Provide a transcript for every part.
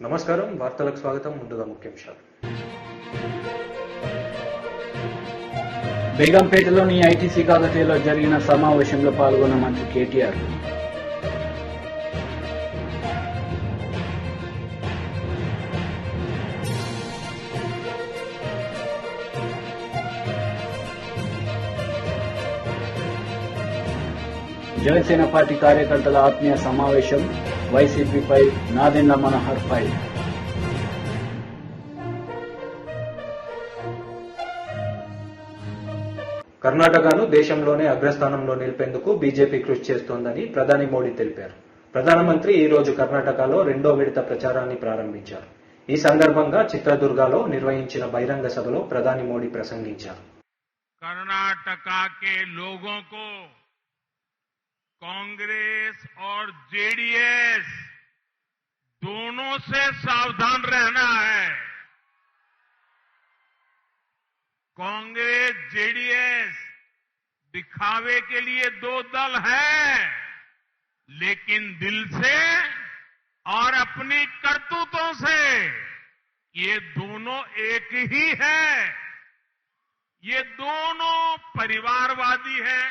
నమస్కారం వార్తలకు స్వాగతం. ముందుగా ముఖ్యాంశాలు. బేగంపేటలోని ఐటీసీ కాకతీయలో జరిగిన సమావేశంలో పాల్గొన్న మంత్రి కేటీఆర్. జనసేన పార్టీ కార్యకర్తల ఆత్మీయ సమావేశం, వైసీపీపై నాదెండ్ల మనోహర్ ఫైర్. కర్ణాటకను దేశంలోనే అగ్రస్థానంలో నిలిపేందుకు బీజేపీ కృషి చేస్తోందని ప్రధాని మోడీ తెలిపారు. ప్రధానమంత్రి ఈ రోజు కర్ణాటకలో రెండో విడత ప్రచారాన్ని ప్రారంభించారు. ఈ సందర్భంగా చిత్రదుర్గలో నిర్వహించిన బహిరంగ సభలో ప్రధాని మోడీ ప్రసంగించారు. कर्नाटका के लोगों को कांग्रेस और जेडीएस दोनों से सावधान रहना है। कांग्रेस जेडीएस दिखावे के लिए दो दल है, लेकिन दिल से और अपनी करतूतों से ये दोनों एक ही है। ये दोनों परिवारवादी हैं,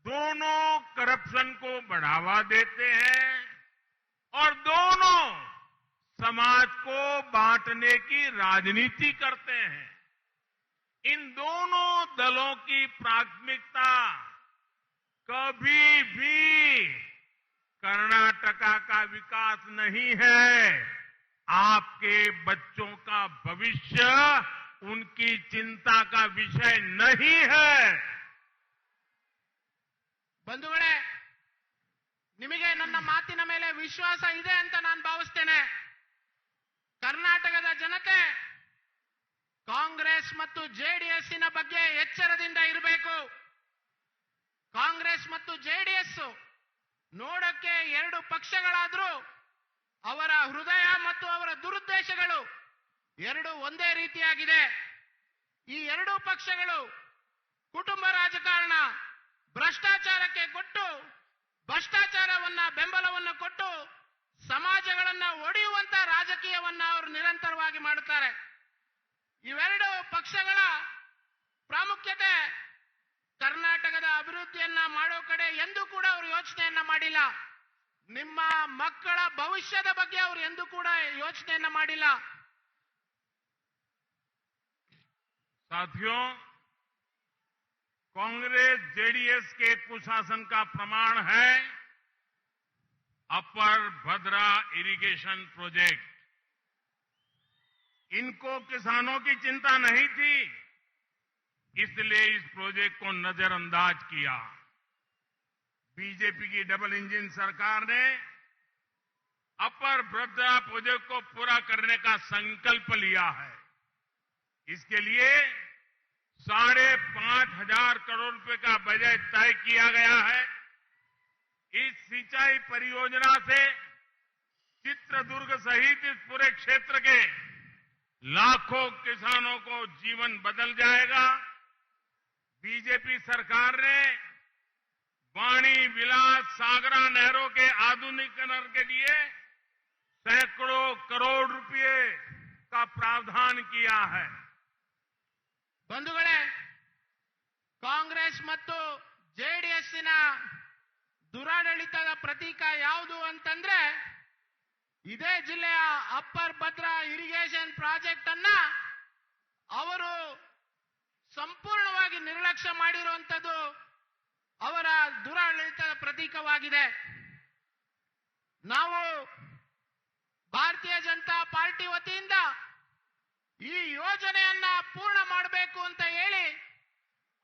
दोनों करप्शन को बढ़ावा देते हैं और दोनों समाज को बांटने की राजनीति करते हैं। इन दोनों दलों की प्राथमिकता कभी भी कर्नाटका का विकास नहीं है। आपके बच्चों का भविष्य उनकी चिंता का विषय नहीं है। ಬಂಧುಗಳೇ, ನಿಮಗೆ ನನ್ನ ಮಾತಿನ ಮೇಲೆ ವಿಶ್ವಾಸ ಇದೆ ಅಂತ ನಾನು ಭಾವಿಸ್ತೇನೆ. ಕರ್ನಾಟಕದ ಜನತೆ ಕಾಂಗ್ರೆಸ್ ಮತ್ತು ಜೆಡಿಎಸ್ನ ಬಗ್ಗೆ ಎಚ್ಚರದಿಂದ ಇರಬೇಕು. ಕಾಂಗ್ರೆಸ್ ಮತ್ತು ಜೆಡಿಎಸ್ ನೋಡಕ್ಕೆ ಎರಡು ಪಕ್ಷಗಳಾದರೂ ಅವರ ಹೃದಯ ಮತ್ತು ಅವರ ದುರುದ್ದೇಶಗಳು ಎರಡು ಒಂದೇ ರೀತಿಯಾಗಿದೆ. ಈ ಎರಡೂ ಪಕ್ಷಗಳು ಕುಟುಂಬ ರಾಜಕಾರಣ, ಭ್ರಷ್ಟಾಚಾರಕ್ಕೆ ಕೊಟ್ಟು ಭ್ರಷ್ಟಾಚಾರವನ್ನ ಬೆಂಬಲವನ್ನು ಕೊಟ್ಟು ಸಮಾಜಗಳನ್ನ ಒಡೆಯುವಂತ ರಾಜಕೀಯವನ್ನ ಅವರು ನಿರಂತರವಾಗಿ ಮಾಡುತ್ತಾರೆ. ಇವೆರಡು ಪಕ್ಷಗಳ ಪ್ರಾಮುಖ್ಯತೆ ಕರ್ನಾಟಕದ ಅಭಿವೃದ್ಧಿಯನ್ನ ಮಾಡೋ ಕಡೆ ಎಂದೂ ಕೂಡ ಅವರು ಯೋಚನೆಯನ್ನ ಮಾಡಿಲ್ಲ. ನಿಮ್ಮ ಮಕ್ಕಳ ಭವಿಷ್ಯದ ಬಗ್ಗೆ ಅವರು ಎಂದೂ ಕೂಡ ಯೋಚನೆಯನ್ನ ಮಾಡಿಲ್ಲ. साथियों, कांग्रेस जेडीएस के कुशासन का प्रमाण है अपर भद्रा इरिगेशन प्रोजेक्ट। इनको किसानों की चिंता नहीं थी, इसलिए इस प्रोजेक्ट को नजरअंदाज किया। बीजेपी की डबल इंजन सरकार ने अपर भद्रा प्रोजेक्ट को पूरा करने का संकल्प लिया है। इसके लिए 5,500 करोड़ रुपए का बजट तय किया गया है। इस सिंचाई परियोजना से चित्रदुर्ग सहित इस पूरे क्षेत्र के लाखों किसानों को जीवन बदल जाएगा। बीजेपी सरकार ने वाणी विलास सागरा नहरों के आधुनिकीकरण के लिए सैकड़ों करोड़ रुपए का प्रावधान किया है। ಬಂಧುಗಳೇ, ಕಾಂಗ್ರೆಸ್ ಮತ್ತು ಜೆಡಿಎಸ್ನ ದುರಾಡಳಿತದ ಪ್ರತೀಕ ಯಾವುದು ಅಂತಂದ್ರೆ ಇದೇ ಜಿಲ್ಲೆಯ ಅಪ್ಪರ್ ಭದ್ರಾ ಇರಿಗೇಷನ್ ಪ್ರಾಜೆಕ್ಟ್ ಅನ್ನ ಅವರು ಸಂಪೂರ್ಣವಾಗಿ ನಿರ್ಲಕ್ಷ್ಯ ಮಾಡಿರುವಂತದ್ದು ಅವರ ದುರಾಡಳಿತದ ಪ್ರತೀಕವಾಗಿದೆ. ನಾವು ಭಾರತೀಯ ಜನತಾ ಪಾರ್ಟಿ ವತಿಯಿಂದ ಈ ಯೋಜನೆಯನ್ನ ಪೂರ್ಣ ಮಾಡಬೇಕು ಅಂತ ಹೇಳಿ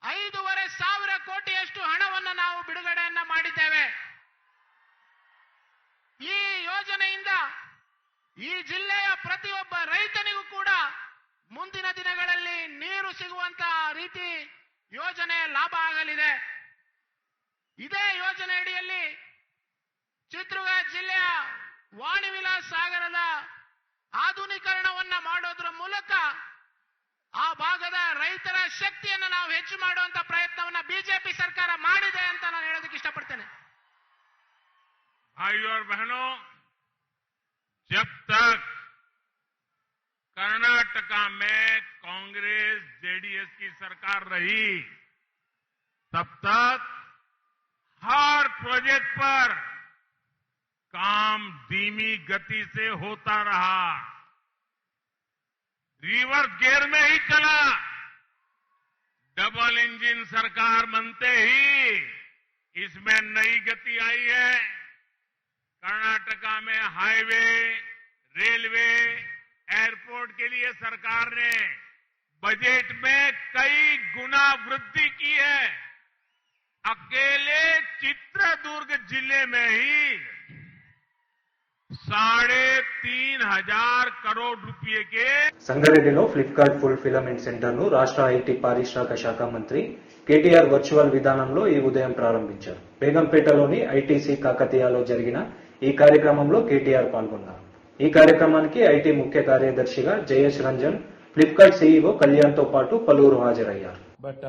5,500 ಕೋಟಿಯಷ್ಟು ಹಣವನ್ನು ನಾವು ಬಿಡುಗಡೆಯನ್ನ ಮಾಡಿದ್ದೇವೆ. ಈ ಯೋಜನೆಯಿಂದ ಈ ಜಿಲ್ಲೆಯ ಪ್ರತಿಯೊಬ್ಬ ರೈತನಿಗೂ ಕೂಡ ಮುಂದಿನ ದಿನಗಳಲ್ಲಿ ನೀರು ಸಿಗುವಂತಹ ರೀತಿ ಯೋಜನೆ ಲಾಭ ಆಗಲಿದೆ. ಇದೇ ಯೋಜನೆ ಅಡಿಯಲ್ಲಿ ಚಿತ್ರದುರ್ಗ ಜಿಲ್ಲೆಯ ವಾಣಿ ವಿಲಾಸ್ ಸಾಗರದ ಆಧುನೀಕರಣವನ್ನ ಮಾಡೋದ್ರ ಮೂಲಕ ಆ ಭಾಗದ ರೈತರ ಶಕ್ತಿಯನ್ನು ನಾವು ಹೆಚ್ಚು ಮಾಡುವಂತ ಪ್ರಯತ್ನವನ್ನ ಬಿಜೆಪಿ ಸರ್ಕಾರ ಮಾಡಿದೆ ಅಂತ ನಾನು ಹೇಳೋದಕ್ಕೆ ಇಷ್ಟಪಡ್ತೇನೆ. भाइयों और बहनों, जब में कांग्रेस जेडीएस की सरकार रही, तब तक हर प्रोजेक्ट पर काम धीमी गति से होता रहा, रिवर्स गियर में ही चला। डबल इंजन सरकार बनते ही इसमें नई गति आई है। कर्नाटका में हाईवे, रेलवे, एयरपोर्ट के लिए सरकार ने बजट में कई गुना वृद्धि की है। अकेले चित्रदुर्ग जिले में ही 3,500 करोड़ रुपए के సంగారెడ్డిలో ఫ్లిప్కార్ట్ ఫుల్ఫిలమెంట్ సెంటర్ను రాష్ట్ర ఐటీ పారిశ్రామిక శాఖ మంత్రి కేటీఆర్ వర్చువల్ విధానంలో ఈ ఉదయం ప్రారంభించారు. బేగంపేటలోని ఐటీసీ కాకతీయలో జరిగిన ఈ కార్యక్రమంలో కేటీఆర్ పాల్గొన్నారు. ఈ కార్యక్రమానికి ఐటీ ముఖ్య కార్యదర్శిగా జయేష్ రంజన్, ఫ్లిప్కార్ట్ సీఈఓ కళ్యాణ్తో పాటు పలువురు హాజరయ్యారు. But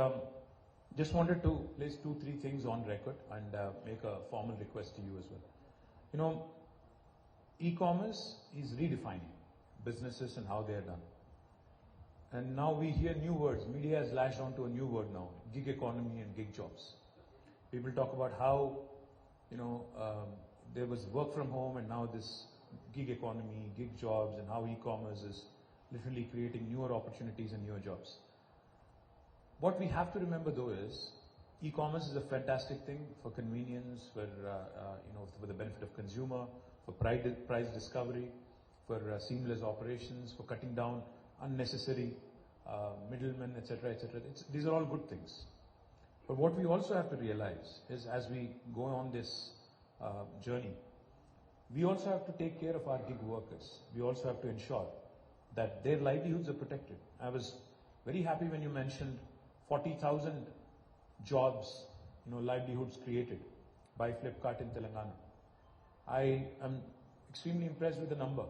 just wanted to place 2-3 things on record and make a formal request to you as well. You know, e-commerce is redefining businesses and how they are done. And now we hear new words. Media has latched onto a new word now, gig economy and gig jobs. People talk about how, there was work from home and now this gig economy, gig jobs, and how e-commerce is literally creating newer opportunities and newer jobs. What we have to remember though is, e-commerce is a fantastic thing for convenience, for the benefit of consumer, for price discovery, for seamless operations, for cutting down unnecessary middlemen, etc., etc. These are all good things. But what we also have to realize is, as we go on this journey, we also have to take care of our gig workers. We also have to ensure that their livelihoods are protected. I was very happy when you mentioned 40,000 jobs, livelihoods created by Flipkart in Telangana. I am extremely impressed with the number.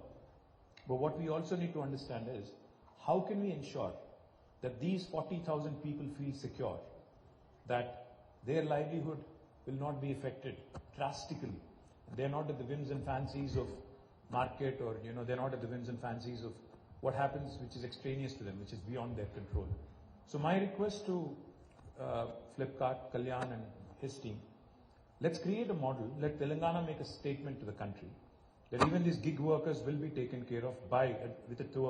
But what we also need to understand is, how can we ensure that these 40,000 people feel secure, that their livelihood will not be affected drastically. They're not at the whims and fancies of market, or they're not at the whims and fancies of what happens which is extraneous to them, which is beyond their control. So my request to Flipkart, Kalyan and his team, let's create a model. Let Telangana make a statement to the country that even these gig workers will be taken care of through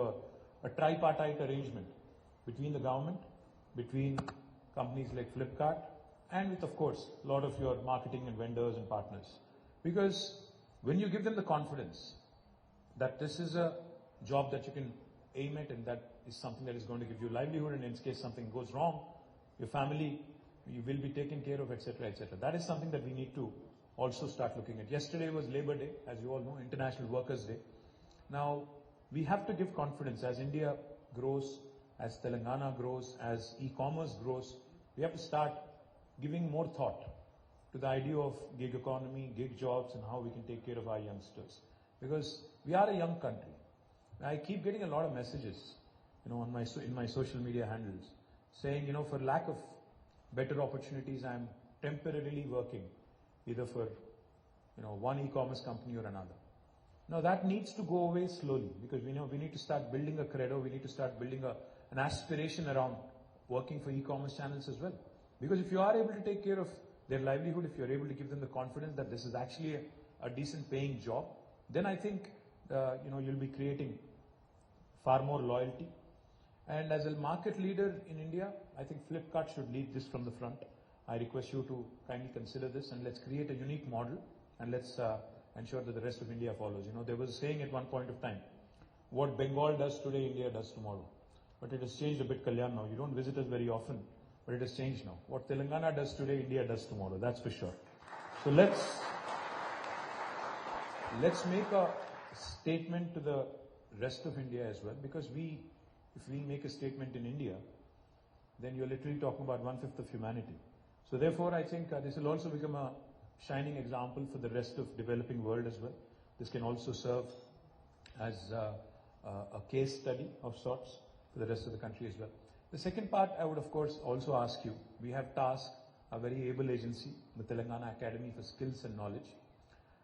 a tripartite arrangement between the government, between companies like Flipkart, and with, of course, a lot of your marketing and vendors and partners. Because when you give them the confidence that this is a job that you can aim at and that is something that is going to give you livelihood, and in case something goes wrong, your family, you will be taken care of, etc., etc. That is something that we need to also start looking at. Yesterday was Labor Day, as you all know, International Workers' Day. Now, we have to give confidence as India grows, as Telangana grows, as e-commerce grows. We have to start giving more thought to the idea of gig economy, gig jobs, and how we can take care of our youngsters. Because we are a young country. I keep getting a lot of messages, in my social media handles, saying, for lack of better opportunities, I'm temporarily working either for, one e-commerce company or another. Now that needs to go away slowly, because we need to start building a credo, we need to start building an aspiration around working for e-commerce channels as well. Because if you are able to take care of their livelihood, if you're able to give them the confidence that this is actually a decent paying job, then I think, you'll be creating far more loyalty. And as a market leader in India, I think Flipkart should lead this from the front. I request you to kindly consider this, and let's create a unique model, and let's ensure that the rest of India follows. There was a saying at one point of time, what Bengal does today, India does tomorrow. But it has changed a bit, Kalyan, now. You don't visit us very often, but it has changed now. What Telangana does today, India does tomorrow. That's for sure. So let's make a statement to the rest of India as well, because if we make a statement in India, then you're literally talking about 1/5 of humanity. So therefore, I think this will also become a shining example for the rest of developing world as well. This can also serve as a case study of sorts for the rest of the country as well. The second part, I would of course also ask you, we have tasked a very able agency, the Telangana Academy for Skills and Knowledge.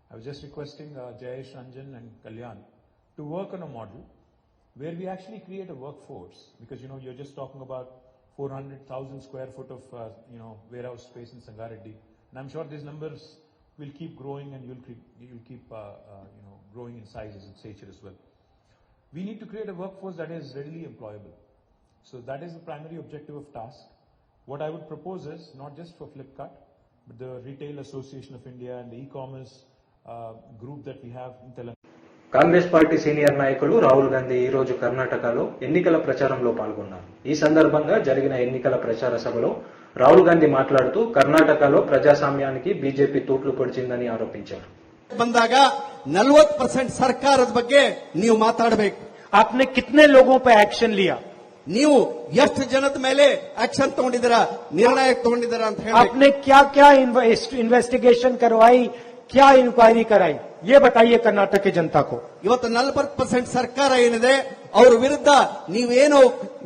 I was just requesting Jayesh Ranjan and Kalyan to work on a model where we actually create a workforce, because you're just talking about 400,000 square foot of warehouse space in Sangareddy, and I'm sure these numbers will keep growing, and you'll keep growing in size and stature as well. We need to create a workforce that is readily employable. So that is the primary objective of task. What I would propose is not just for Flipkart, but the Retail Association of India and the e-commerce group that we have in Telangana. Congress party senior నాయకులు రాహుల్ గాంధీ ఈ రోజు కర్ణాటకలో ఎన్నికల ప్రచారంలో పాల్గొన్నారు. ఈ సందర్భంగా జరిగిన ఎన్నికల ప్రచార సభలో రాహుల్ గాంధీ మాట్లాడుతూ కర్ణాటకలో ప్రజాస్వామ్యానికి బీజేపీ తూట్లు పొడిచిందని ఆరోపించారు. ಬಂದಾಗ 40% ಸರ್ಕಾರದ ಬಗ್ಗೆ ನೀವು ಮಾತಾಡಬೇಕು. आपने कितने लोगों पे एक्शन लिया? ನೀವು ಎಷ್ಟು ಜನದ ಮೇಲೆ ಆಕ್ಷನ್ ತಗೊಂಡಿದ್ದೀರಾ, ನಿರ್ಣಯ ತಗೊಂಡಿದ್ದೀರಾ ಅಂತ ಹೇಳಿ. आपने क्या क्या इन्वेस्टिगेशन करवाई, क्या इंक्वायरी कराई, ये बताइए कर्नाटक की जनता को. ಇವತ್ತು 40% ಸರ್ಕಾರ ಏನಿದೆ ಅವ್ರ ವಿರುದ್ಧ ನೀವೇನು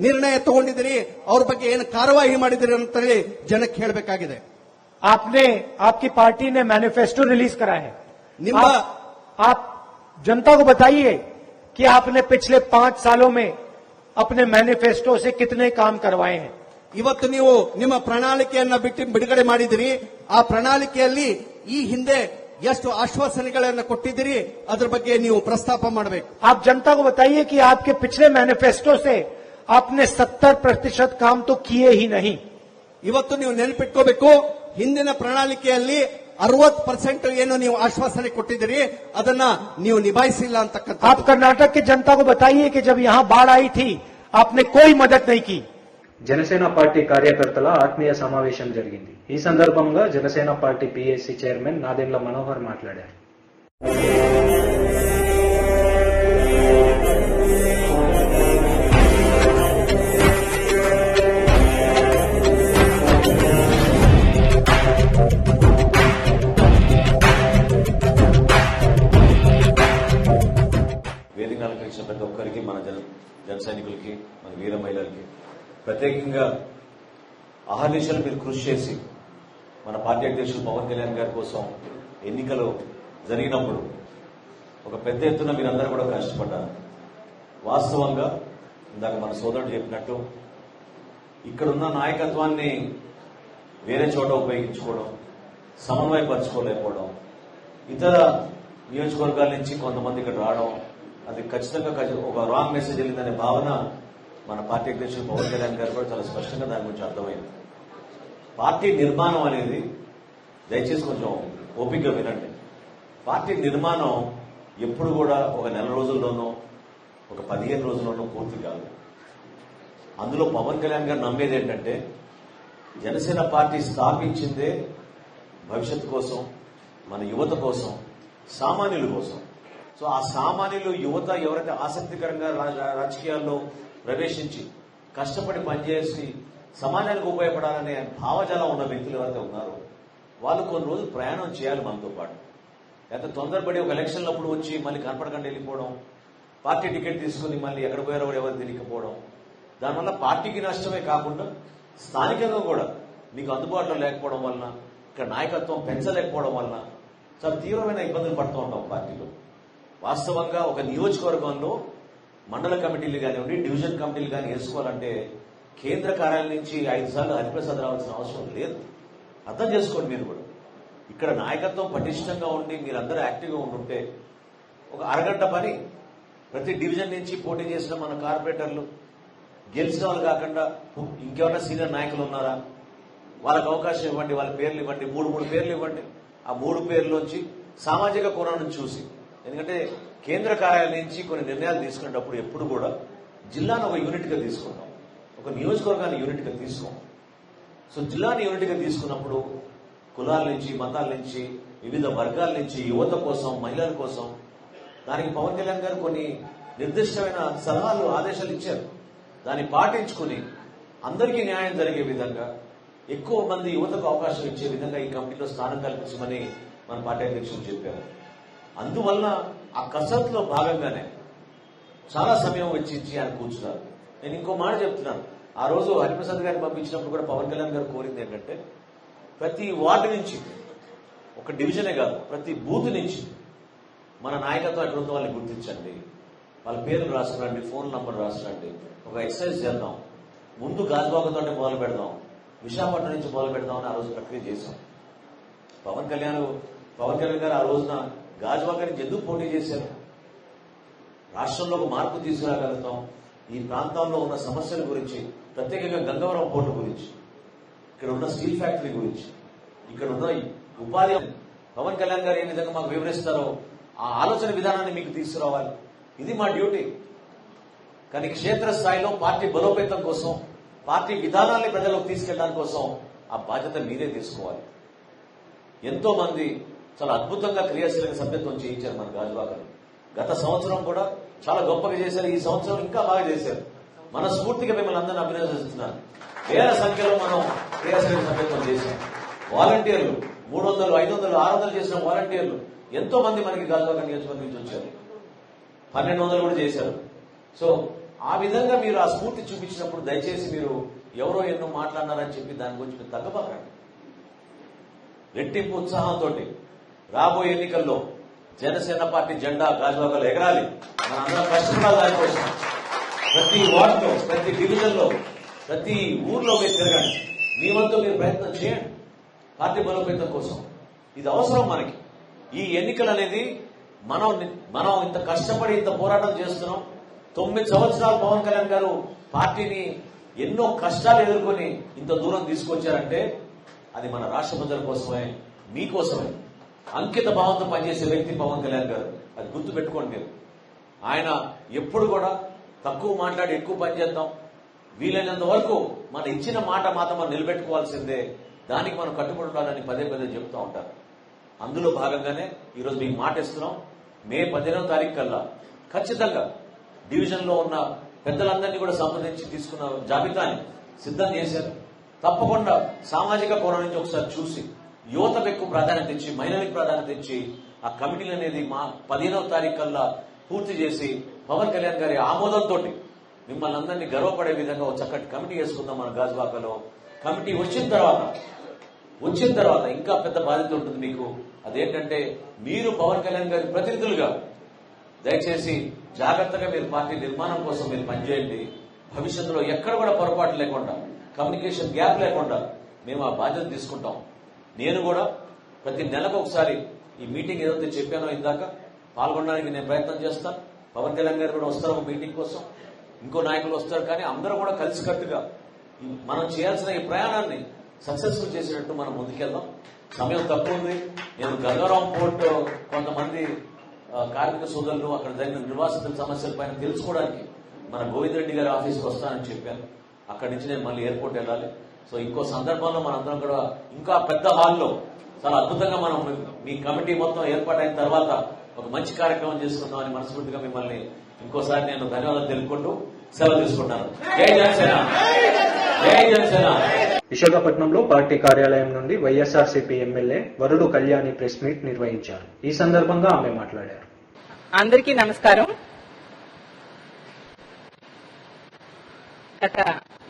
ನಿರ್ಣಯ ತಗೊಂಡಿದ್ದೀರಿ, ಅವ್ರ ಬಗ್ಗೆ ಏನು ಕಾರ್ಯವಾಹಿ ಮಾಡಿದಿರಿ ಅಂತ ಹೇಳಿ ಜನಕ್ಕೆ ಹೇಳಬೇಕಾಗಿದೆ. आपने, आपकी पार्टी ने मैनिफेस्टो रिलीज करा है. ನಿಮ್ಮ आप जनता को बताइए कि आपने पिछले 5 सालों में अपने मैनिफेस्टो से कितने काम करवाए हैं. ಇವತ್ತು ನೀವು ನಿಮ್ಮ ಪ್ರಣಾಳಿಕೆಯನ್ನ ಬಿಡುಗಡೆ ಮಾಡಿದಿರಿ. ಆ ಪ್ರಣಾಳಿಕೆಯಲ್ಲಿ ಈ ಹಿಂದೆ ಎಷ್ಟು ಆಶ್ವಾಸನೆಗಳನ್ನು ಕೊಟ್ಟಿದ್ದೀರಿ ಅದರ ಬಗ್ಗೆ ನೀವು ಪ್ರಸ್ತಾಪ ಮಾಡಬೇಕು. आप जनता को बताइए कि आपके पिछले मैनिफेस्टो से आपने 70% काम तो किए ही नहीं. ಇವತ್ತು ನೀವು ನೆನಪಿಟ್ಕೋಬೇಕು, ಹಿಂದಿನ ಪ್ರಣಾಳಿಕೆಯಲ್ಲಿ 60% ಏನು ನೀವು ಆಶ್ವಾಸನೆ ಕೊಟ್ಟಿದ್ದೀರಿ ಅದನ್ನ ನೀವು ನಿಭಾಯಿಸಿಲ್ಲ ಅಂತಕ್ಕಂಥ. आप कर्नाटक की जनता को बताइए कि जब यहां बाढ़ आई थी आपने कोई मदद नहीं की. జనసేన పార్టీ కార్యకర్తల ఆత్మీయ సమావేశం జరిగింది. ఈ సందర్భంగా Janasena party PAC chairman Nadendla Manohar మాట్లాడారు. వేదిక అలంకరించిన ప్రతి ఒక్కరికి, మన జన సైనికులకి, మన వీర మహిళలకి ప్రత్యేకంగా అహర్నిశలు మీరు కృషి చేసి మన పార్టీ అధ్యక్షులు పవన్ కళ్యాణ్ గారి కోసం ఎన్నికలు జరిగినప్పుడు ఒక పెద్ద ఎత్తున మీరందరూ కూడా కష్టపడ్డారు. వాస్తవంగా ఇందాక మన సోదరుడు చెప్పినట్టు ఇక్కడున్న నాయకత్వాన్ని వేరే చోట ఉపయోగించుకోవడం, సమన్వయపరచుకోలేకపోవడం, ఇతర నియోజకవర్గాల నుంచి కొంతమంది ఇక్కడ రావడం, అది ఖచ్చితంగా ఒక రాంగ్ మెసేజ్ వెళ్ళిందనే భావన మన పార్టీ అధ్యక్షులు పవన్ కళ్యాణ్ గారు కూడా చాలా స్పష్టంగా దాని గురించి అర్థమైంది. పార్టీ నిర్మాణం అనేది దయచేసి కొంచెం ఓపికగా వినండి. పార్టీ నిర్మాణం ఎప్పుడు కూడా ఒక నెల రోజుల్లోనో ఒక 15 రోజుల్లోనో పూర్తి కాదు. అందులో పవన్ కళ్యాణ్ గారు నమ్మేది ఏంటంటే జనసేన పార్టీ స్థాపించిందే భవిష్యత్తు కోసం, మన యువత కోసం, సామాన్యుల కోసం. సో ఆ సామాన్యులు, యువత ఎవరైతే ఆసక్తికరంగా రాజకీయాల్లో ప్రవేశించి కష్టపడి పనిచేసి సమాజానికి ఉపయోగపడాలనే భావజాలం ఉన్న వ్యక్తులు ఎవరైతే ఉన్నారో వాళ్ళు కొన్ని రోజులు ప్రయాణం చేయాలి మనతో పాటు. లేకపోతే తొందరపడి ఒక ఎలక్షన్లప్పుడు వచ్చి మళ్ళీ కనపడకుండా వెళ్ళిపోవడం, పార్టీ టికెట్ తీసుకుని మళ్ళీ ఎక్కడ పోయారో ఎవరు తెలియకపోవడం, దానివల్ల పార్టీకి నష్టమే కాకుండా స్థానికంగా కూడా మీకు అందుబాటులో లేకపోవడం వలన, ఇక్కడ నాయకత్వం పెంచలేకపోవడం వలన చాలా తీవ్రమైన ఇబ్బందులు పడుతూ ఉంటాం పార్టీలో. వాస్తవంగా ఒక నియోజకవర్గంలో మండల కమిటీలు కానివ్వండి, డివిజన్ కమిటీలు కానీ వేసుకోవాలంటే కేంద్ర కార్యాలయం నుంచి 5 సార్లు హరిప్రసాద్ రావాల్సిన అవసరం లేదు. అర్థం చేసుకోండి మీరు కూడా. ఇక్కడ నాయకత్వం పటిష్టంగా ఉండి మీరందరూ యాక్టివ్గా ఉంటుంటే ఒక అరగంట పని ప్రతి డివిజన్ నుంచి పోటీ చేసిన మన కార్పొరేటర్లు గెలిచిన వాళ్ళు కాకుండా ఇంకెవరైనా సీనియర్ నాయకులు ఉన్నారా, వాళ్ళకి అవకాశం ఇవ్వండి, వాళ్ళ పేర్లు ఇవ్వండి, 3 పేర్లు ఇవ్వండి. ఆ 3 పేర్లోంచి సామాజిక కోణాన్ని చూసి, ఎందుకంటే కేంద్ర కార్యాలయం నుంచి కొన్ని నిర్ణయాలు తీసుకునేటప్పుడు ఎప్పుడు కూడా జిల్లాను ఒక యూనిట్గా తీసుకుంటాం, ఒక నియోజకవర్గాన్ని యూనిట్గా తీసుకోం. సో జిల్లాని యూనిట్గా తీసుకున్నప్పుడు కులాల నుంచి, మతాల నుంచి, వివిధ వర్గాల నుంచి, యువత కోసం, మహిళల కోసం దానికి పవన్ కళ్యాణ్ గారు కొన్ని నిర్దిష్టమైన సలహాలు, ఆదేశాలు ఇచ్చారు. దాన్ని పాటించుకుని అందరికీ న్యాయం జరిగే విధంగా, ఎక్కువ మంది యువతకు అవకాశం ఇచ్చే విధంగా ఈ కమిటీలో స్థానం కల్పించమని మన పార్టీ అధ్యక్షులు చెప్పారు. అందువల్ల ఆ కసరత్తులో భాగంగానే చాలా సమయం వెచ్చించి ఆయన కూర్చున్నారు. నేను ఇంకో మాట చెప్తున్నాను. ఆ రోజు హరిప్రసాద్ గారిని పంపించినప్పుడు కూడా పవన్ కళ్యాణ్ గారు కోరింది ఏంటంటే ప్రతి వార్డు నుంచి, ఒక డివిజనే కాదు, ప్రతి బూత్ నుంచి మన నాయకత్వం ఎక్కడ ఉందో వాళ్ళని గుర్తించండి. వాళ్ళ పేర్లు రాసుకురండి, ఫోన్ నంబర్ రాసుకురండి, ఒక ఎక్సర్సైజ్ చేద్దాం. ముందు గాజువాకతో మొదలు పెడదాం, విశాఖపట్నం నుంచి మొదలు పెడదామని ఆ రోజు ప్రక్రియ చేశాం. పవన్ కళ్యాణ్ గారు ఆ రోజున గాజువాక నుంచి ఎందుకు పోటీ చేశారు? రాష్ట్రంలో ఒక మార్పు తీసుకురాగలుగుతాం, ఈ ప్రాంతంలో ఉన్న సమస్యల గురించి, ప్రత్యేకంగా గంగవరం పోర్టు గురించి, ఇక్కడ ఉన్న స్టీల్ ఫ్యాక్టరీ గురించి, ఇక్కడ ఉన్న ఉపాధి, పవన్ కళ్యాణ్ గారు ఏ విధంగా మాకు వివరిస్తారో ఆ ఆలోచన విధానాన్ని మీకు తీసుకురావాలి. ఇది మా డ్యూటీ. కానీ క్షేత్రస్థాయిలో పార్టీ బలోపేతం కోసం, పార్టీ విధానాన్ని ప్రజలకు తీసుకెళ్ళడానికి కోసం ఆ బాధ్యత మీరే తీసుకోవాలి. ఎంతో మంది చాలా అద్భుతంగా క్రియాశీలక సభ్యత్వం చేయించారు మన గాజువాకలో. గత సంవత్సరం కూడా చాలా గొప్పగా చేశారు, ఈ సంవత్సరం ఇంకా బాగా చేశారు. మనస్ఫూర్తిగా మిమ్మల్ని అందరినీ అభినందిస్తున్నాను. వేల సంఖ్యలో మనం క్రియాశీలక సభ్యత్వం చేశాం. వాలంటీర్లు 300, 500, 600 చేసిన వాలంటీర్లు ఎంతో మంది మనకి గాజువాక నియోజకవర్గం నుంచి వచ్చారు. 1200 కూడా చేశారు. సో ఆ విధంగా మీరు ఆ స్ఫూర్తి చూపించినప్పుడు దయచేసి మీరు ఎవరో ఎన్నో మాట్లాడినారని చెప్పి దాని గురించి మీరు తగ్గబాకండి. రెట్టింపు ఉత్సాహంతో రాబోయే ఎన్నికల్లో జనసేన పార్టీ జెండా గాజువాకలో ఎగరాలి. మన అందరం కష్టపడాలి దానికోసం. ప్రతి వార్డులో, ప్రతి డివిజన్లో, ప్రతి ఊర్లో మీరు తిరగండి. మీ వంతు మీరు ప్రయత్నం చేయండి పార్టీ బలోపేతం కోసం. ఇది అవసరం మనకి. ఈ ఎన్నికలు అనేది మనం ఇంత కష్టపడి ఇంత పోరాటం చేస్తున్నాం. 9 సంవత్సరాలు పవన్ కళ్యాణ్ గారు పార్టీని ఎన్నో కష్టాలు ఎదుర్కొని ఇంత దూరం తీసుకొచ్చారంటే అది మన రాష్ట్ర ప్రజల కోసమే, మీకోసమే. అంకిత భావంతో పనిచేసే వ్యక్తి పవన్ కళ్యాణ్ గారు. అది గుర్తు పెట్టుకోండి మీరు. ఆయన ఎప్పుడు కూడా తక్కువ మాట్లాడి ఎక్కువ పనిచేద్దాం, వీలైనంత వరకు మన ఇచ్చిన మాట మాత్రం మనం నిలబెట్టుకోవాల్సిందే, దానికి మనం కట్టుబడి ఉండాలని పదే పదే చెప్తూ ఉంటారు. అందులో భాగంగానే ఈరోజు మీకు మాట ఇస్తున్నాం. మే 15వ తారీఖు కల్లా ఖచ్చితంగా డివిజన్ లో ఉన్న పెద్దలందరినీ కూడా సంప్రదించి తీసుకున్న జాబితాని సిద్ధం చేశారు. తప్పకుండా సామాజిక కోణం నుంచి ఒకసారి చూసి యువతకు ఎక్కువ ప్రాధాన్యత ఇచ్చి, మహిళలకు ప్రాధాన్యత ఇచ్చి ఆ కమిటీలు అనేది మా 15వ తారీఖు కల్లా పూర్తి చేసి పవన్ కళ్యాణ్ గారి ఆమోదంతో మిమ్మల్ని అందరినీ గర్వపడే విధంగా ఒక చక్కటి కమిటీ వేసుకుందాం మన గాజువాకలో. కమిటీ వచ్చిన తర్వాత ఇంకా పెద్ద బాధ్యత ఉంటుంది మీకు. అదేంటంటే మీరు పవన్ కళ్యాణ్ గారి ప్రతినిధులుగా దయచేసి జాగ్రత్తగా మీరు పార్టీ నిర్మాణం కోసం మీరు పనిచేయండి. భవిష్యత్తులో ఎక్కడ కూడా పొరపాటు లేకుండా, కమ్యూనికేషన్ గ్యాప్ లేకుండా మేము ఆ బాధ్యత తీసుకుంటాం. నేను కూడా ప్రతి నెలకు ఒకసారి ఈ మీటింగ్ ఏదైతే చెప్పానో ఇందాక పాల్గొనడానికి నేను ప్రయత్నం చేస్తాను. పవన్ కళ్యాణ్ గారు కూడా వస్తారు ఒక మీటింగ్ కోసం, ఇంకో నాయకులు వస్తారు. కానీ అందరూ కూడా కలిసికట్టుగా మనం చేయాల్సిన ఈ ప్రయాణాన్ని సక్సెస్ఫుల్ చేసేటట్టు మనం ముందుకెళ్దాం. సమయం తక్కువ ఉంది. నేను గంగారాం పోర్ట్ కొంతమంది కార్మిక సోదరులు అక్కడ జరిగిన నిర్వాసితుల సమస్యలపైన తెలుసుకోవడానికి మన గోవింద్ రెడ్డి గారి ఆఫీస్కి వస్తానని చెప్పాను. అక్కడి నుంచి నేను మళ్ళీ ఎయిర్పోర్ట్ వెళ్ళాలి. సో ఇంకో సందర్భంలో మనందరం కూడా ఇంకా పెద్ద హాల్లో చాలా అద్భుతంగా మనం మీ కమిటీ మొత్తం ఏర్పాటైన తర్వాత ఒక మంచి కార్యక్రమం చేసుకుందామని మనస్ఫూర్తిగా మిమ్మల్ని ఇంకోసారి నేను ధన్యవాదాలు తెలుపుకుంటూ సెలవు తీసుకుంటాను. జై జనసేన, జై జనసేన. విశాఖపట్నంలో పార్టీ కార్యాలయం నుండి వైఎస్ఆర్సీపీ ఎమ్మెల్యే వరుడు కళ్యాణి ప్రెస్ మీట్ నిర్వహించారు. ఈ సందర్భంగా ఆమె మాట్లాడారు. అందరికీ నమస్కారం. గత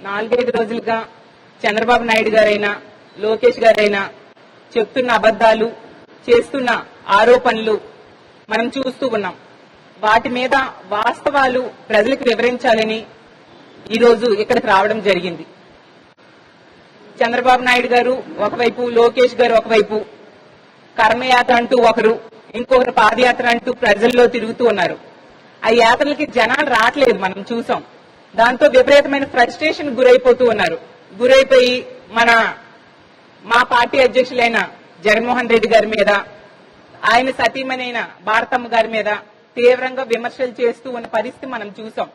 4-5 రోజులుగా చంద్రబాబు నాయుడు గారైనా, లోకేష్ గారైనా చెప్తున్న అబద్దాలు, చేస్తున్న ఆరోపణలు మనం చూస్తూ ఉన్నాం. వాటి మీద వాస్తవాలు ప్రజలకు వివరించాలని ఈరోజు ఇక్కడికి రావడం జరిగింది. చంద్రబాబు నాయుడు గారు ఒకవైపు, లోకేష్ గారు ఒకవైపు కర్మయాత్ర అంటూ ఒకరు, ఇంకొకరు పాదయాత్ర అంటూ ప్రజల్లో తిరుగుతూ ఉన్నారు. ఆ యాత్రలకి జనాలు రావట్లేదు, మనం చూసాం. దాంతో విపరీతమైన ఫ్రస్ట్రేషన్ గురైపోతూ ఉన్నారు. గురైపోయి మా పార్టీ అధ్యక్షులైన జగన్మోహన్ రెడ్డి గారి మీద, ఆయన సతీమణైన భారతమ్మ గారి మీద తీవ్రంగా విమర్శలు చేస్తూ ఉన్న పరిస్థితి మనం చూసాం.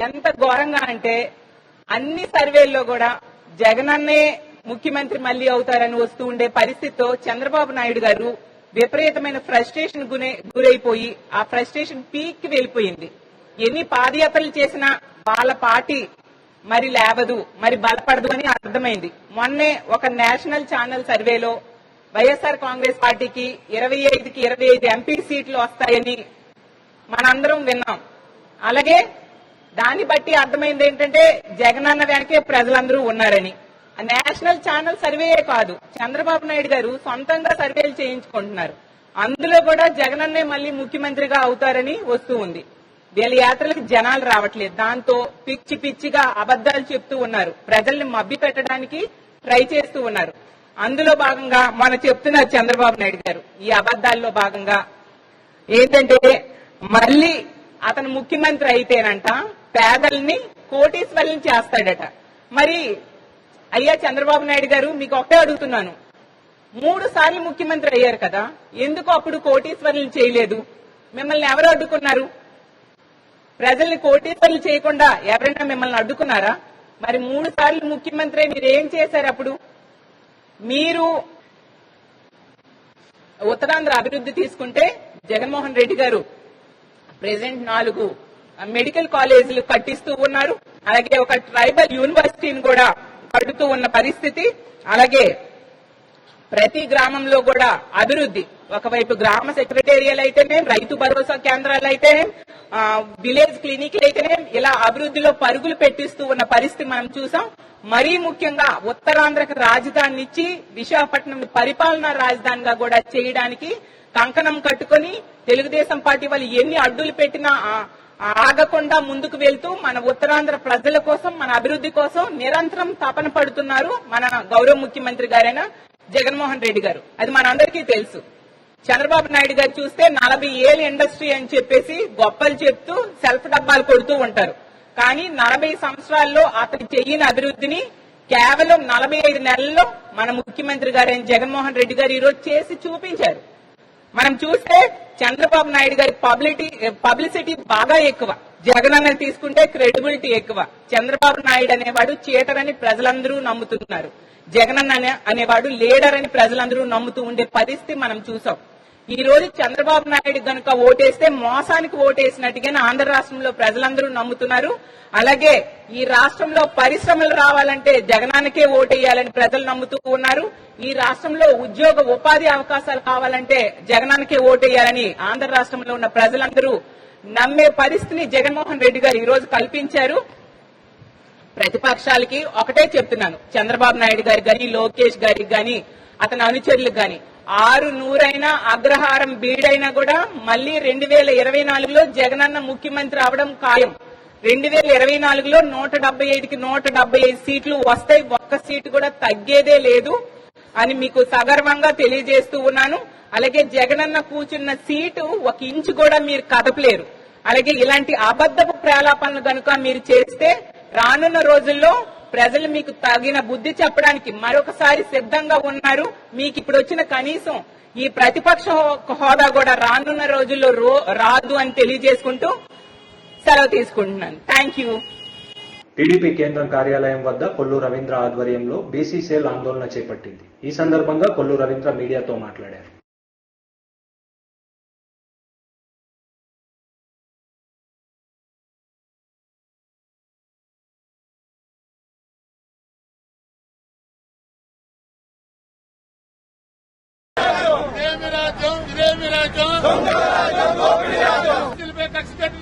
ఎంత ఘోరంగా అంటే అన్ని సర్వేల్లో కూడా జగనన్నే ముఖ్యమంత్రి మళ్లీ అవుతారని వస్తూ ఉండే పరిస్థితితో చంద్రబాబు నాయుడు గారు విపరీతమైన ఫ్రస్ట్రేషన్ గురైపోయి ఆ ఫ్రస్ట్రేషన్ పీక్ కి వెళ్లిపోయింది. ఎన్ని పాదయాత్రలు చేసినా వాళ్ళ పార్టీ మరి లేవదు, మరి బలపడదు అని అర్థమైంది. మొన్నే ఒక నేషనల్ ఛానల్ సర్వేలో వైఎస్ఆర్ కాంగ్రెస్ పార్టీకి 25కి 25 ఎంపీ సీట్లు వస్తాయని మనందరం విన్నాం. అలాగే దాన్ని బట్టి అర్థమైంది ఏంటంటే జగనన్న వెనకే ప్రజలందరూ ఉన్నారని. నేషనల్ ఛానల్ సర్వేయే కాదు, చంద్రబాబు నాయుడు గారు సొంతంగా సర్వేలు చేయించుకుంటున్నారు. అందులో కూడా జగనన్నే మళ్ళీ ముఖ్యమంత్రిగా అవుతారని వస్తూ ఉంది. వీళ్ళ యాత్రలకు జనాలు రావట్లేదు. దాంతో పిచ్చి పిచ్చిగా అబద్దాలు చెప్తూ ఉన్నారు. ప్రజల్ని మభ్య పెట్టడానికి ట్రై చేస్తూ ఉన్నారు. అందులో భాగంగా మన చెప్తున్నారు చంద్రబాబు నాయుడు గారు. ఈ అబద్దాల్లో భాగంగా ఏంటంటే మళ్ళీ అతను ముఖ్యమంత్రి అయితేనంట పేదల్ని కోటీశ్వరులను చేస్తాడట. మరి అయ్యా చంద్రబాబు నాయుడు గారు, మీకు ఒకటే అడుగుతున్నాను, 3 సార్లు ముఖ్యమంత్రి అయ్యారు కదా, ఎందుకు అప్పుడు కోటీశ్వరులను చేయలేదు? మిమ్మల్ని ఎవరు అడ్డుకున్నారు? ప్రజల్ని కోటీశ్వరులు చేయకుండా ఎవరైనా మిమ్మల్ని అడ్డుకున్నారా? మరి 3 సార్లు ముఖ్యమంత్రి మీరు ఏం చేశారు? అప్పుడు మీరు ఉత్తరాంధ్ర అభివృద్ధి తీసుకుంటే జగన్మోహన్ రెడ్డి గారు ప్రెసెంట్ 4 మెడికల్ కాలేజీలు కట్టిస్తూ ఉన్నారు. అలాగే ఒక ట్రైబల్ యూనివర్సిటీని కూడా కడుతూ ఉన్న పరిస్థితి. అలాగే ప్రతి గ్రామంలో కూడా అభివృద్ధి, ఒకవైపు గ్రామ సెక్రటేరియల్ అయితేనే, రైతు భరోసా కేంద్రాలు అయితేనే, విలేజ్ క్లినిక్లు అయితేనే, ఇలా అభివృద్ధిలో పరుగులు పెట్టిస్తూ ఉన్న పరిస్థితి మనం చూసాం. మరీ ముఖ్యంగా ఉత్తరాంధ్రకు రాజధాని ఇచ్చి విశాఖపట్నం పరిపాలనా రాజధానిగా కూడా చేయడానికి కంకణం కట్టుకుని తెలుగుదేశం పార్టీ వాళ్ళు ఎన్ని అడ్డులు పెట్టినా ఆగకుండా ముందుకు వెళ్తూ మన ఉత్తరాంధ్ర ప్రజల కోసం, మన అభివృద్ధి కోసం నిరంతరం తపన పడుతున్నారు మన గౌరవ ముఖ్యమంత్రి గారైన జగన్మోహన్ రెడ్డి గారు. అది మనందరికీ తెలుసు. చంద్రబాబు నాయుడు గారు చూస్తే 40 ఏళ్ళ ఇండస్ట్రీ అని చెప్పేసి గొప్పలు చెప్తూ సెల్ఫ్ డబ్బాలు కొడుతూ ఉంటారు. కానీ 40 సంవత్సరాల్లో అతను చెయ్యని అభివృద్ధిని కేవలం 45 నెలల్లో మన ముఖ్యమంత్రి గారైన జగన్మోహన్ రెడ్డి గారు ఈరోజు చేసి చూపించారు. మనం చూస్తే చంద్రబాబు నాయుడు గారి పబ్లిసిటీ బాగా ఎక్కువ, జగన్ అన్న తీసుకుంటే క్రెడిబిలిటీ ఎక్కువ. చంద్రబాబు నాయుడు అనేవాడు చీటర్ ప్రజలందరూ నమ్ముతున్నారు. జగన్ అన్న అనేవాడు లీడర్ అని ప్రజలందరూ నమ్ముతూ ఉండే పరిస్థితి మనం చూసాం. ఈ రోజు చంద్రబాబు నాయుడు గనుక ఓటేస్తే మోసానికి ఓటేసినట్టుగానే ఆంధ్ర రాష్ట్రంలో ప్రజలందరూ నమ్ముతున్నారు. అలాగే ఈ రాష్ట్రంలో పరిశ్రమలు రావాలంటే జగనానికే ఓటేయాలని ప్రజలు నమ్ముతూ ఉన్నారు. ఈ రాష్ట్రంలో ఉద్యోగ ఉపాధి అవకాశాలు కావాలంటే జగనానికే ఓటేయాలని ఆంధ్ర రాష్ట్రంలో ఉన్న ప్రజలందరూ నమ్మే పరిస్థితిని జగన్మోహన్ రెడ్డి గారు ఈ రోజు కల్పించారు. ప్రతిపక్షాలకి ఒకటే చెప్తున్నాను, చంద్రబాబు నాయుడు గారికి గాని, లోకేష్ గారికి గాని, అతని అనుచరులకు గాని, 600 అగ్రహారం బీడైనా కూడా మళ్లీ 2024లో జగనన్న ముఖ్యమంత్రి అవడం ఖాయం. 2024లో 175కి 175 సీట్లు వస్తాయి. ఒక్క సీటు కూడా తగ్గేదే లేదు అని మీకు సగర్వంగా తెలియజేస్తూ ఉన్నాను. అలాగే జగనన్న కూర్చున్న సీటు 1 ఇంచు కూడా మీరు కదపలేరు. అలాగే ఇలాంటి అబద్ధపు ప్రలాపనలు గనుక మీరు చేస్తే రానున్న రోజుల్లో ప్రజలు మీకు తగిన బుద్ధి చెప్పడానికి మరొకసారి సిద్ధంగా ఉన్నారు. మీకు ఇప్పుడు వచ్చిన కనీసం ఈ ప్రతిపక్ష హోదా కూడా రానున్న రోజుల్లో రాదు అని తెలియజేసుకుంటూ సెలవు తీసుకుంటున్నాను. Thank you. టీడీపీ కేంద్రం కార్యాలయం వద్ద కొల్లు రవీంద్ర ఆధ్వర్యంలో బీసీ సెల్ ఆందోళన చేపట్టింది. ఈ సందర్భంగా కొల్లు రవీంద్ర మీడియాతో మాట్లాడారు.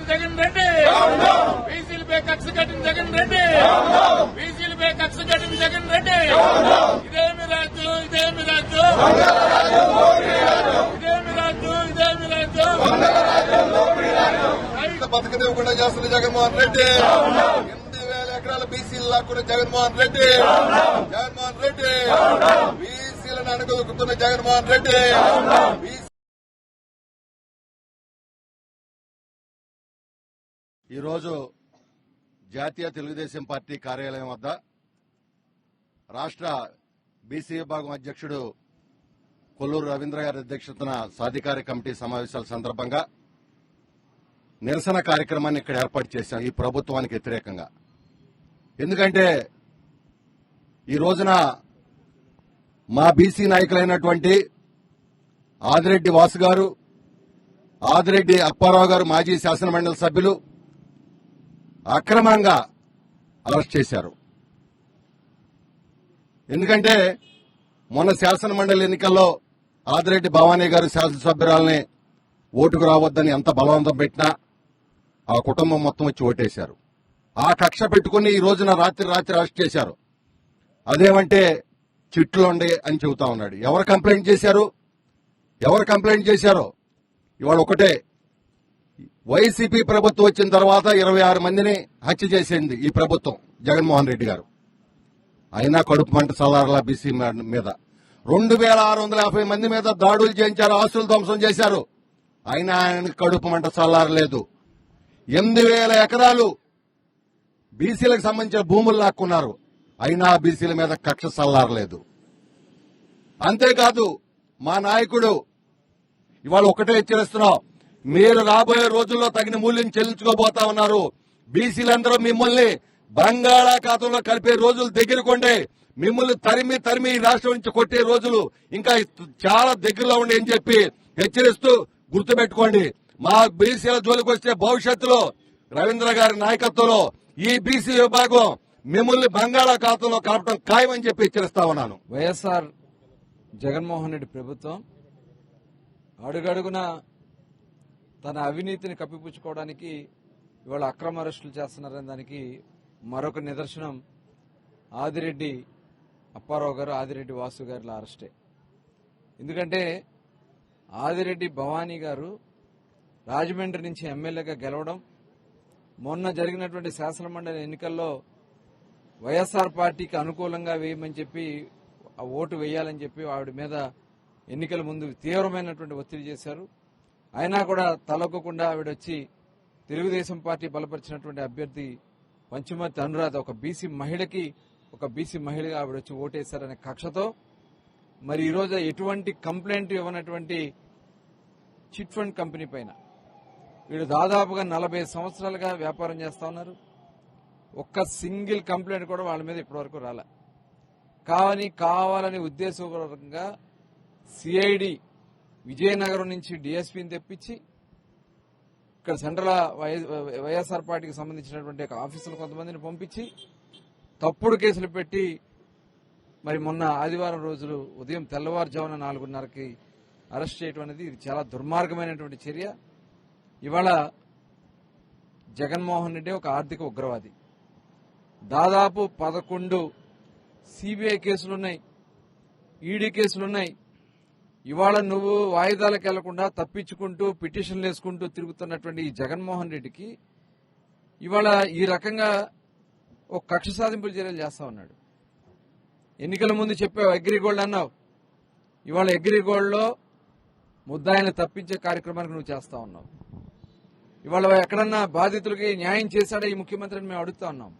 జగన్ రెడ్డి బీసీలపై కక్ష కట్టిన జగన్ రెడ్డి బీసీలపై కక్ష కట్టిన జగన్ రెడ్డి ఇదేమి రాజ్యం ఇదేమి రాజ్యం ఇదేమి రాజ్యం ఇదేమి రాజ్యం బతకనివ్వకుండా చేస్తున్న జగన్మోహన్ రెడ్డి 8,000 ఎకరాల బీసీలు లాక్కున్న జగన్మోహన్ రెడ్డి జగన్మోహన్ రెడ్డి బీసీలను అణగదొక్కుతున్న జగన్మోహన్ రెడ్డి ఈరోజు జాతీయ తెలుగుదేశం పార్టీ కార్యాలయం వద్ద రాష్ట్ర బీసీ విభాగం అధ్యక్షుడు కొల్లూరు రవీంద్ర గారి అధ్యక్షతన సాధికార కమిటీ సమావేశాల సందర్భంగా నిరసన కార్యక్రమాన్ని ఇక్కడ ఏర్పాటు చేశాం ఈ ప్రభుత్వానికి వ్యతిరేకంగా. ఎందుకంటే ఈ రోజున మా బీసీ నాయకులైనటువంటి ఆదిరెడ్డి వాసు గారు, ఆదిరెడ్డి అప్పారావు గారు మాజీ శాసనమండలి సభ్యులు అక్రమంగా అరెస్ట్ చేశారు. ఎందుకంటే మొన్న శాసనమండలి ఎన్నికల్లో ఆదిరెడ్డి భవానీ గారు శాసనసభ్యురాలని ఓటుకు రావద్దని ఎంత బలవంతం పెట్టినా ఆ కుటుంబం మొత్తం వచ్చి ఓటేశారు. ఆ కక్ష పెట్టుకుని ఈ రోజున రాత్రి అరెస్ట్ చేశారు. అదేమంటే చిట్లుండి అని చెబుతా ఉన్నాడు. ఎవరు కంప్లైంట్ చేశారు? ఎవరు కంప్లైంట్ చేశారో ఇవాళ ఒకటే, వైసీపీ ప్రభుత్వం వచ్చిన తర్వాత 26 మందిని హత్య చేసింది ఈ ప్రభుత్వం, జగన్మోహన్ రెడ్డి గారు. అయినా కడుపు మంట చల్లారలా బీసీ మీద. 2650 మంది మీద దాడులు చేయించారు, ఆస్తులు ధ్వంసం చేశారు. అయినా ఆయనకు కడుపు మంట చల్లారలేదు. 8000 ఎకరాలు బీసీలకు సంబంధించిన భూములు లాక్కున్నారు. అయినా బీసీల మీద కక్ష చల్లారలేదు. అంతేకాదు మా నాయకుడు ఇవాళ ఒకటే హెచ్చరిస్తున్నాం, మీరు రాబోయే రోజుల్లో తగిన మూల్యం చెల్లించుకోబోతా ఉన్నారు. బీసీలందరూ మిమ్మల్ని బంగాళాఖాతంలో కలిపే రోజులు దగ్గరకుండే, మిమ్మల్ని తరిమి ఈ రాష్ట్రం నుంచి కొట్టే రోజులు ఇంకా చాలా దగ్గరలో ఉండే అని చెప్పి హెచ్చరిస్తూ గుర్తుపెట్టుకోండి. మా బీసీల జోలికి వస్తే భవిష్యత్తులో రవీంద్ర గారి నాయకత్వంలో ఈ బీసీ విభాగం మిమ్మల్ని బంగాళాఖాతంలో కలపడం ఖాయమని చెప్పి హెచ్చరిస్తా ఉన్నాను. వైఎస్ఆర్ జగన్మోహన్ రెడ్డి ప్రభుత్వం అడుగడుగున తన అవినీతిని కప్పిపుచ్చుకోవడానికి ఇవాళ అక్రమ అరెస్టులు చేస్తున్నారనే దానికి మరొక నిదర్శనం ఆదిరెడ్డి అప్పారావు గారు, ఆదిరెడ్డి వాసు గారిల అరెస్టే. ఎందుకంటే ఆదిరెడ్డి భవానీ గారు రాజమండ్రి నుంచి ఎమ్మెల్యేగా గెలవడం, మొన్న జరిగినటువంటి శాసనమండలి ఎన్నికల్లో వైఎస్ఆర్ పార్టీకి అనుకూలంగా వేయమని చెప్పి ఆ ఓటు వేయాలని చెప్పి ఆవిడ మీద ఎన్నికల ముందు తీవ్రమైనటువంటి ఒత్తిడి చేశారు. అయినా కూడా తలొక్కకుండా ఆవిడ వచ్చి తెలుగుదేశం పార్టీ బలపరిచినటువంటి అభ్యర్థి పంచుమతి అనురాధ, ఒక బీసీ మహిళగా ఆవిడ వచ్చి ఓటేశారనే కక్షతో మరి ఈరోజు ఎటువంటి కంప్లైంట్ ఇవ్వనటువంటి చిట్ ఫండ్ కంపెనీ పైన వీళ్ళు దాదాపుగా 40 సంవత్సరాలుగా వ్యాపారం చేస్తా ఉన్నారు. ఒక్క సింగిల్ కంప్లైంట్ కూడా వాళ్ళ మీద ఇప్పటివరకు రాలే. కావాలని ఉద్దేశపూర్వకంగా సిఐడి విజయనగరం నుంచి డీఎస్పీని తెప్పించి ఇక్కడ సెంట్రల్ వైఎస్ఆర్ పార్టీకి సంబంధించినటువంటి ఆఫీసులు కొంతమందిని పంపించి తప్పుడు కేసులు పెట్టి మరి మొన్న ఆదివారం రోజులు ఉదయం తెల్లవారుజామున 4:30కి అరెస్ట్ చేయడం అనేది ఇది చాలా దుర్మార్గమైనటువంటి చర్య. ఇవాళ జగన్మోహన్ రెడ్డి ఒక ఆర్థిక ఉగ్రవాది. దాదాపు 11 సిబిఐ కేసులున్నాయి, ఈడీ కేసులున్నాయి. ఇవాళ నువ్వు వాయిదాలకు వెళ్లకుండా తప్పించుకుంటూ పిటిషన్లు వేసుకుంటూ తిరుగుతున్నటువంటి ఈ జగన్మోహన్ రెడ్డికి ఇవాళ ఈ రకంగా ఒక కక్ష సాధింపుల చర్యలు చేస్తా ఉన్నాడు. ఎన్నికల ముందు చెప్పావు అగ్రిగోల్డ్ అన్నావు, ఇవాళ అగ్రిగోల్డ్లో ముద్దాయిని తప్పించే కార్యక్రమానికి నువ్వు చేస్తా ఉన్నావు. ఇవాళ ఎక్కడన్నా బాధితులకి న్యాయం చేశాడా ఈ ముఖ్యమంత్రిని మేము అడుగుతా ఉన్నాం.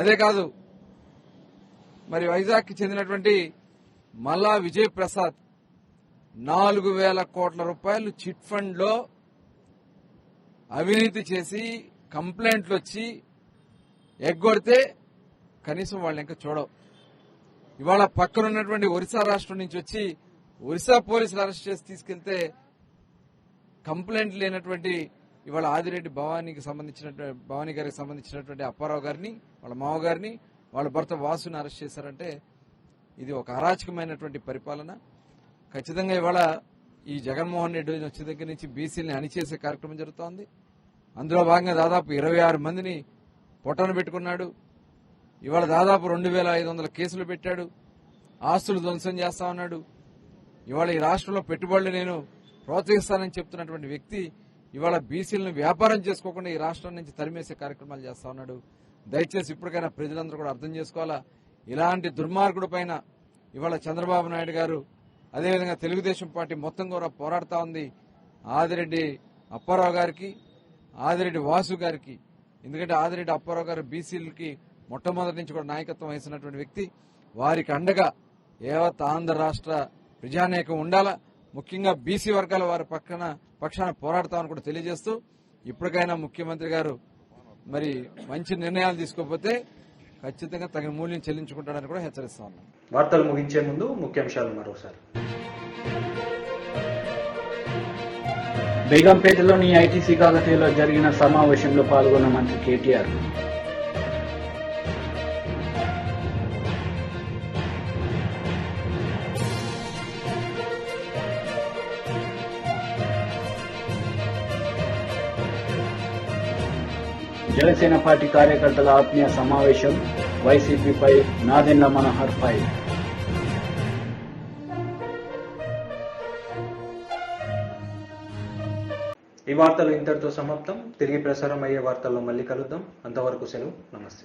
అదే కాదు, మరి వైజాగ్కి చెందినటువంటి మల్లా విజయ్ ప్రసాద్ 4,000 కోట్ల రూపాయలు చిట్ ఫండ్ లో అవినీతి చేసి కంప్లైంట్లు వచ్చి ఎగ్గొడితే కనీసం వాళ్ళు ఇంకా చూడవు. ఇవాళ పక్కనున్నటువంటి ఒరిస్సా రాష్ట్రం నుంచి వచ్చి ఒరిస్సా పోలీసులు అరెస్ట్ చేసి తీసుకెళ్తే కంప్లైంట్ లేనటువంటి ఇవాళ ఆదిరెడ్డి భవానీ గారికి సంబంధించినటువంటి అప్పారావు గారిని, వాళ్ళ మామగారిని, వాళ్ళ భర్త వాసుని అరెస్ట్ చేశారంటే ఇది ఒక అరాచకమైనటువంటి పరిపాలన. ఖచ్చితంగా ఇవాళ ఈ జగన్మోహన్ రెడ్డి వచ్చే దగ్గర నుంచి బీసీలని అణిచేసే కార్యక్రమం జరుగుతోంది. అందులో భాగంగా దాదాపు 26 మందిని పొట్టన పెట్టుకున్నాడు. ఇవాళ దాదాపు 2,500 కేసులు పెట్టాడు, ఆస్తులు ధ్వంసం చేస్తా ఉన్నాడు. ఇవాళ ఈ రాష్ట్రంలో పెట్టుబడులు నేను ప్రోత్సహిస్తానని చెప్తున్నటువంటి వ్యక్తి ఇవాళ బీసీలను వ్యాపారం చేసుకోకుండా ఈ రాష్ట్రం నుంచి తరిమేసే కార్యక్రమాలు చేస్తా ఉన్నాడు. దయచేసి ఇప్పటికైనా ప్రజలందరూ కూడా అర్థం చేసుకోవాలా. ఇలాంటి దుర్మార్గుడు పైన ఇవాళ చంద్రబాబు నాయుడు గారు అదేవిధంగా తెలుగుదేశం పార్టీ మొత్తం కూడా పోరాడుతా ఉంది. ఆదిరెడ్డి అప్పారావు గారికి, ఆదిరెడ్డి వాసు గారికి, ఎందుకంటే ఆదిరెడ్డి అప్పారావు గారు బీసీలకి మొట్టమొదటి నుంచి కూడా నాయకత్వం వహిస్తున్నటువంటి వ్యక్తి. వారికి అండగా యావత్ ఆంధ్ర రాష్ట్ర ప్రజానేకం ఉండాలా. ముఖ్యంగా బీసీ వర్గాల వారి పక్షాన పోరాడతామని కూడా తెలియజేస్తూ ఇప్పటికైనా ముఖ్యమంత్రి గారు మరి మంచి నిర్ణయాలు తీసుకోకపోతే ఖచ్చితంగా తగిన మూల్యం చెల్లించుకుంటాడని కూడా హెచ్చరిస్తా ఉన్నాను. వార్తలు ముగించే ముందు ముఖ్యాంశాలు మరోసారి. బేగంపేటలోని ఐటీసీ కాకతీయలో జరిగిన సమావేశంలో పాల్గొన్న మంత్రి కేటీఆర్. జనసేన పార్టీ కార్యకర్తల ఆత్మీయ సమావేశం, వైసీపీపై నాదెండ్ల మనోహర్ ఫైర్. ఈ వార్తలు ఇంతటితో సమాప్తం. తిరిగి ప్రసారం అయ్యే వార్తల్లో మళ్ళీ కలుద్దాం. అంతవరకు సెలవు. నమస్తే.